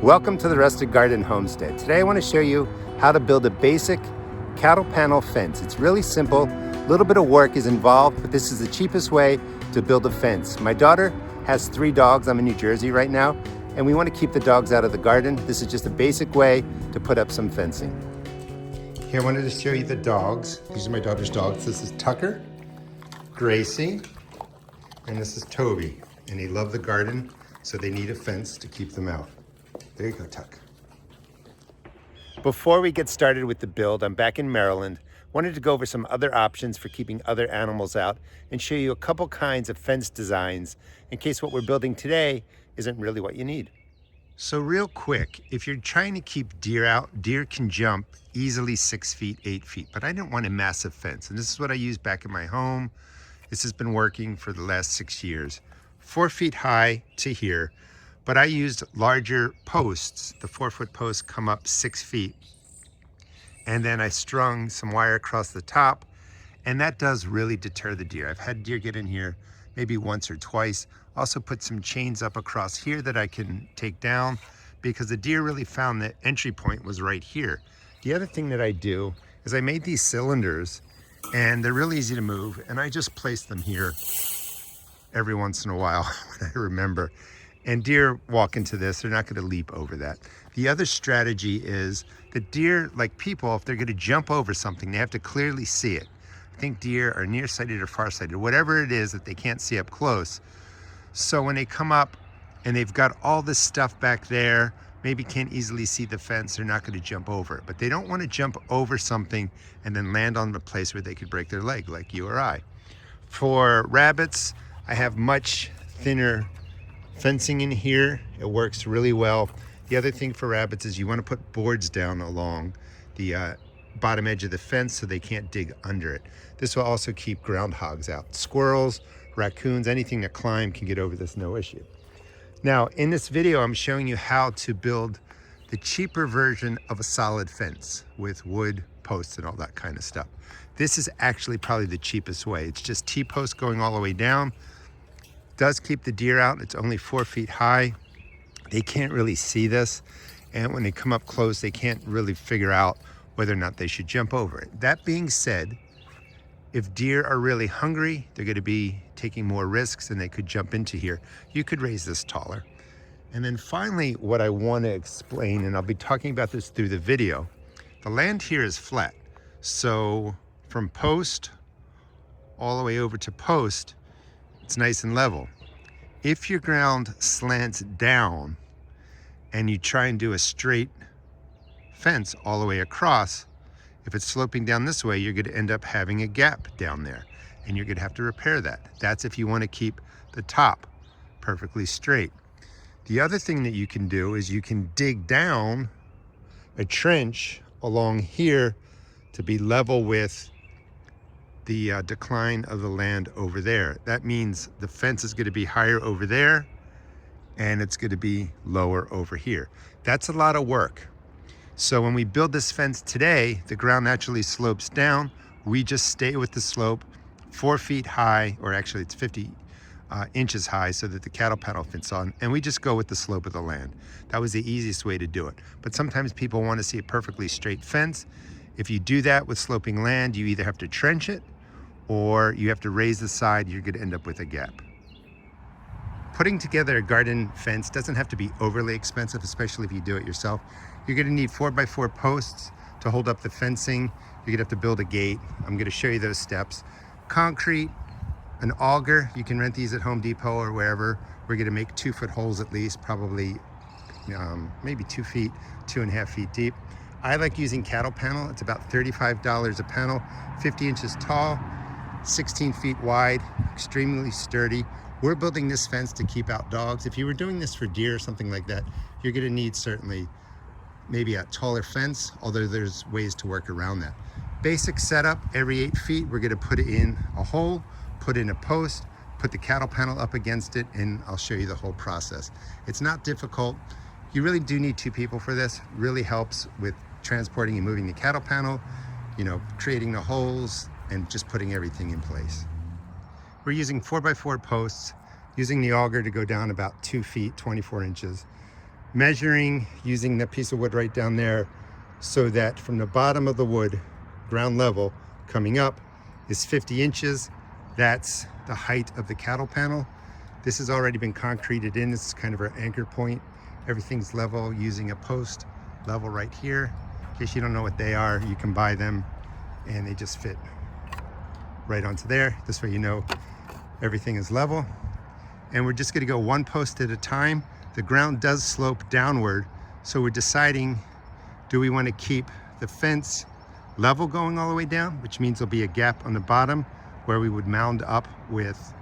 Welcome to the Rustic Garden Homestead. Today I want to show you how to build a basic cattle panel fence. It's really simple. A little bit of work is involved, but this is the cheapest way to build a fence. My daughter has 3 dogs. I'm in New Jersey right now, and we want to keep the dogs out of the garden. This is just a basic way to put up some fencing. Here I wanted to show you the dogs. These are my daughter's dogs. This is Tucker, Gracie, and this is Toby. And they love the garden, so they need a fence to keep them out. There you go, Tuck. Before we get started with the build, I'm back in Maryland. Wanted to go over some other options for keeping other animals out and show you a couple kinds of fence designs in case what we're building today isn't really what you need. So real quick, if you're trying to keep deer out, deer can jump easily 6 feet, 8 feet, but I didn't want a massive fence. And this is what I used back in my home. This has been working for the last 6 years. 4 feet high to here. But I used larger posts. The 4-foot posts come up 6 feet. And then I strung some wire across the top, and that does really deter the deer. I've had deer get in here maybe once or twice. Also put some chains up across here that I can take down because the deer really found the entry point was right here. The other thing that I do is I made these cylinders, and they're really easy to move, and I just place them here every once in a while when I remember. And deer walk into this, they're not gonna leap over that. The other strategy is that deer, like people, if they're gonna jump over something, they have to clearly see it. I think deer are nearsighted or farsighted, whatever it is that they can't see up close. So when they come up and they've got all this stuff back there, maybe can't easily see the fence, they're not gonna jump over it. But they don't wanna jump over something and then land on the place where they could break their leg, like you or I. For rabbits, I have much thinner fencing in here. It works really well. The other thing for rabbits is you want to put boards down along the bottom edge of the fence so they can't dig under it. This will also keep groundhogs out. Squirrels, raccoons, anything that climb can get over this, no issue. Now, in this video, I'm showing you how to build the cheaper version of a solid fence with wood posts and all that kind of stuff. This is actually probably the cheapest way. It's just T-posts going all the way down. Does keep the deer out. It's only 4 feet high. They can't really see this, and when they come up close, they can't really figure out whether or not they should jump over it. That being said, if deer are really hungry, they're going to be taking more risks and they could jump into here. You could raise this taller. And then finally, what I want to explain, and I'll be talking about this through the video, the land here is flat. So from post all the way over to post, it's nice and level. If your ground slants down and you try and do a straight fence all the way across, if it's sloping down this way, you're going to end up having a gap down there, and you're going to have to repair that. That's if you want to keep the top perfectly straight. The other thing that you can do is you can dig down a trench along here to be level with the decline of the land over there. That means the fence is going to be higher over there and it's going to be lower over here. That's a lot of work. So when we build this fence today, the ground naturally slopes down. We just stay with the slope 4 feet high, or actually it's 50 inches high, so that the cattle panel fits on, and we just go with the slope of the land. That was the easiest way to do it. But sometimes people want to see a perfectly straight fence. If you do that with sloping land, you either have to trench it or you have to raise the side. You're going to end up with a gap. Putting together a garden fence doesn't have to be overly expensive, especially if you do it yourself. You're going to need 4x4 posts to hold up the fencing. You're going to have to build a gate. I'm going to show you those steps. Concrete, an auger. You can rent these at Home Depot or wherever. We're going to make 2-foot holes at least, probably maybe 2 feet, 2.5 feet deep. I like using cattle panel. It's about $35 a panel, 50 inches tall, 16 feet wide, extremely sturdy. We're building this fence to keep out dogs. If you were doing this for deer or something like that, you're gonna need certainly maybe a taller fence, although there's ways to work around that. Basic setup, every 8 feet, we're gonna put in a hole, put in a post, put the cattle panel up against it, and I'll show you the whole process. It's not difficult. You really do need 2 people for this. It really helps with transporting and moving the cattle panel, creating the holes, and just putting everything in place. We're using 4x4 posts, using the auger to go down about 2 feet, 24 inches. measuring using the piece of wood right down there, so that from the bottom of the wood, ground level, coming up is 50 inches. That's the height of the cattle panel. This has already been concreted in. This is kind of our anchor point. Everything's level using a post level right here. In case you don't know what they are, you can buy them and they just fit right onto there. This way you know everything is level. And we're just gonna go one post at a time. The ground does slope downward, so we're deciding, do we want to keep the fence level going all the way down, which means there'll be a gap on the bottom where we would mound up with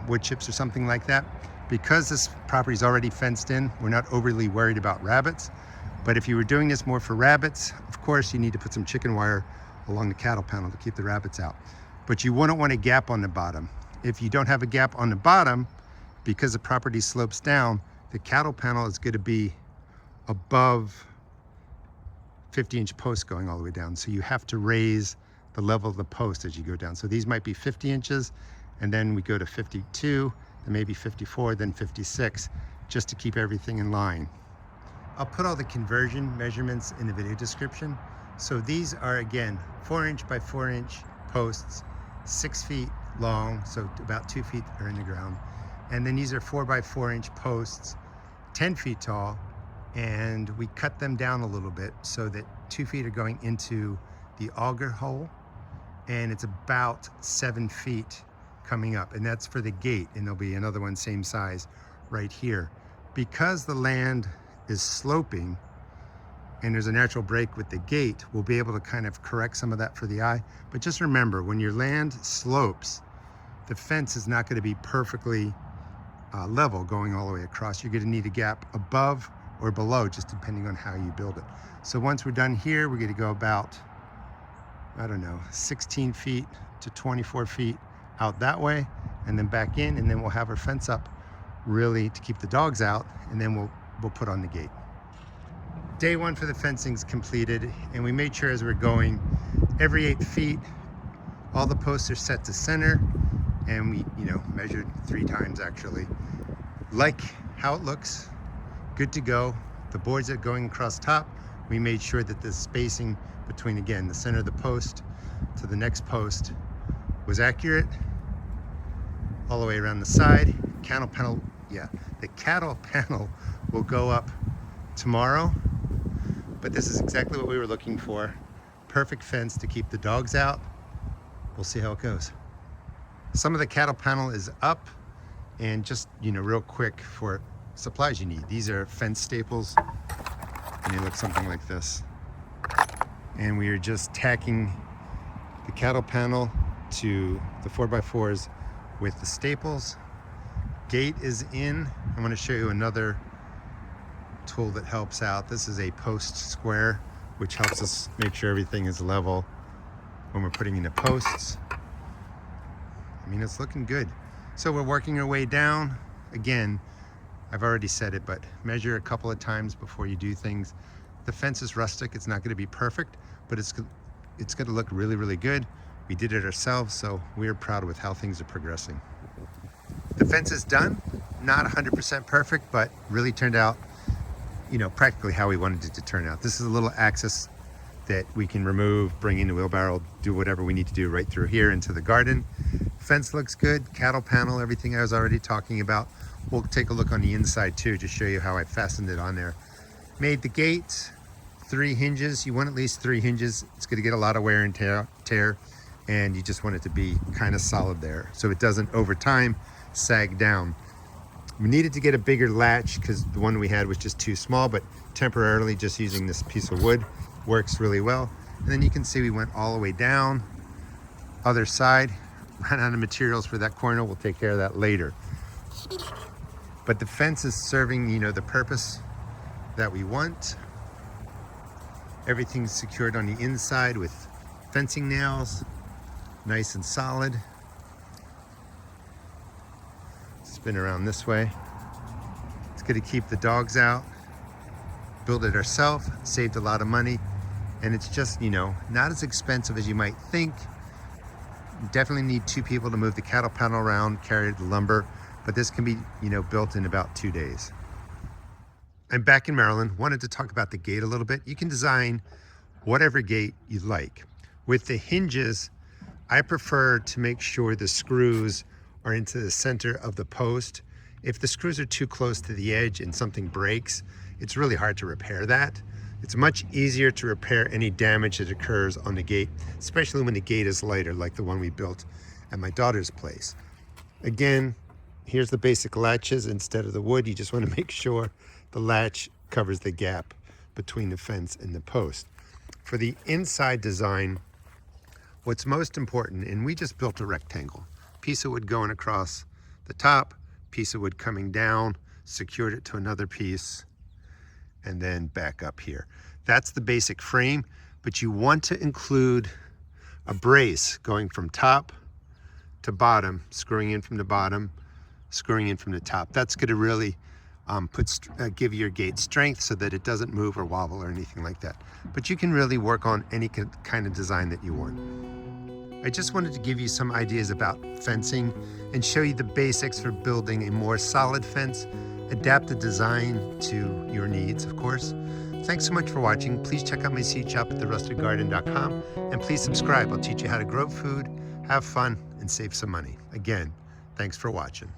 wood chips or something like that. Because this property is already fenced in, we're not overly worried about rabbits. But if you were doing this more for rabbits, of course you need to put some chicken wire along the cattle panel to keep the rabbits out. But you wouldn't want a gap on the bottom. If you don't have a gap on the bottom, because the property slopes down, the cattle panel is going to be above 50-inch posts going all the way down. So you have to raise the level of the post as you go down. So these might be 50 inches, and then we go to 52, then maybe 54, then 56, just to keep everything in line. I'll put all the conversion measurements in the video description. So these are, again, 4-inch by 4-inch posts, 6 feet long, so about 2 feet are in the ground. And then these are 4 by 4-inch posts, 10 feet tall, and we cut them down a little bit so that 2 feet are going into the auger hole, and it's about 7 feet coming up, and that's for the gate, and there'll be another one same size right here. Because the land is sloping and there's a natural break with the gate, we'll be able to kind of correct some of that for the eye. But just remember, when your land slopes, the fence is not going to be perfectly level going all the way across. You're going to need a gap above or below, just depending on how you build it. So once we're done here, we're going to go about, I don't know, 16 feet to 24 feet out that way, and then back in, and then we'll have our fence up really to keep the dogs out, and then we'll put on the gate. Day one for the fencing's completed, and we made sure as we're going, every 8 feet, all the posts are set to center, and we, measured 3 times actually. Like how it looks, good to go. The boards are going across top. We made sure that the spacing between, again, the center of the post to the next post was accurate. All the way around the side. Cattle panel, the cattle panel will go up tomorrow, but this is exactly what we were looking for. Perfect fence to keep the dogs out. We'll see how it goes. Some of the cattle panel is up, and just, real quick for supplies you need. These are fence staples, and they look something like this. And we are just tacking the cattle panel to the 4x4s with the staples. Gate is in. I'm going to show you another tool that helps out. This is a post square, which helps us make sure everything is level when we're putting in the posts. I mean, it's looking good. So we're working our way down. Again, I've already said it, but measure a couple of times before you do things. The fence is rustic. It's not going to be perfect, but it's going to look really, really good. We did it ourselves, so we're proud with how things are progressing. The fence is done. Not 100% perfect, but really turned out, practically how we wanted it to turn out. This is a little access that we can remove, bring in the wheelbarrow, do whatever we need to do right through here into the garden. Fence looks good. Cattle panel, everything I was already talking about. We'll take a look on the inside too, to show you how I fastened it on there. Made the gate, 3 hinges. You want at least 3 hinges. It's going to get a lot of wear and tear, and you just want it to be kind of solid there so it doesn't over time sag down. We needed to get a bigger latch because the one we had was just too small, but temporarily just using this piece of wood works really well. And then you can see we went all the way down. Other side, ran out of materials for that corner. We'll take care of that later. But the fence is serving, the purpose that we want. Everything's secured on the inside with fencing nails, nice and solid. Spin around this way. It's going to keep the dogs out. Built it ourselves, saved a lot of money, and it's just, not as expensive as you might think. You definitely need 2 people to move the cattle panel around, carry the lumber, but this can be, built in about 2 days. I'm back in Maryland. Wanted to talk about the gate a little bit. You can design whatever gate you like. With the hinges, I prefer to make sure the screws are into the center of the post. If the screws are too close to the edge and something breaks, it's really hard to repair that. It's much easier to repair any damage that occurs on the gate, especially when the gate is lighter, like the one we built at my daughter's place. Again, here's the basic latches. Instead of the wood, you just want to make sure the latch covers the gap between the fence and the post. For the inside design, what's most important, and we just built a rectangle, piece of wood going across the top, piece of wood coming down, secured it to another piece, and then back up here. That's the basic frame, but you want to include a brace going from top to bottom, screwing in from the bottom, screwing in from the top. That's going to really give your gate strength so that it doesn't move or wobble or anything like that. But you can really work on any kind of design that you want. I just wanted to give you some ideas about fencing and show you the basics for building a more solid fence. Adapt the design to your needs, of course. Thanks so much for watching. Please check out my seed shop at therustedgarden.com, and please subscribe. I'll teach you how to grow food, have fun, and save some money. Again, thanks for watching.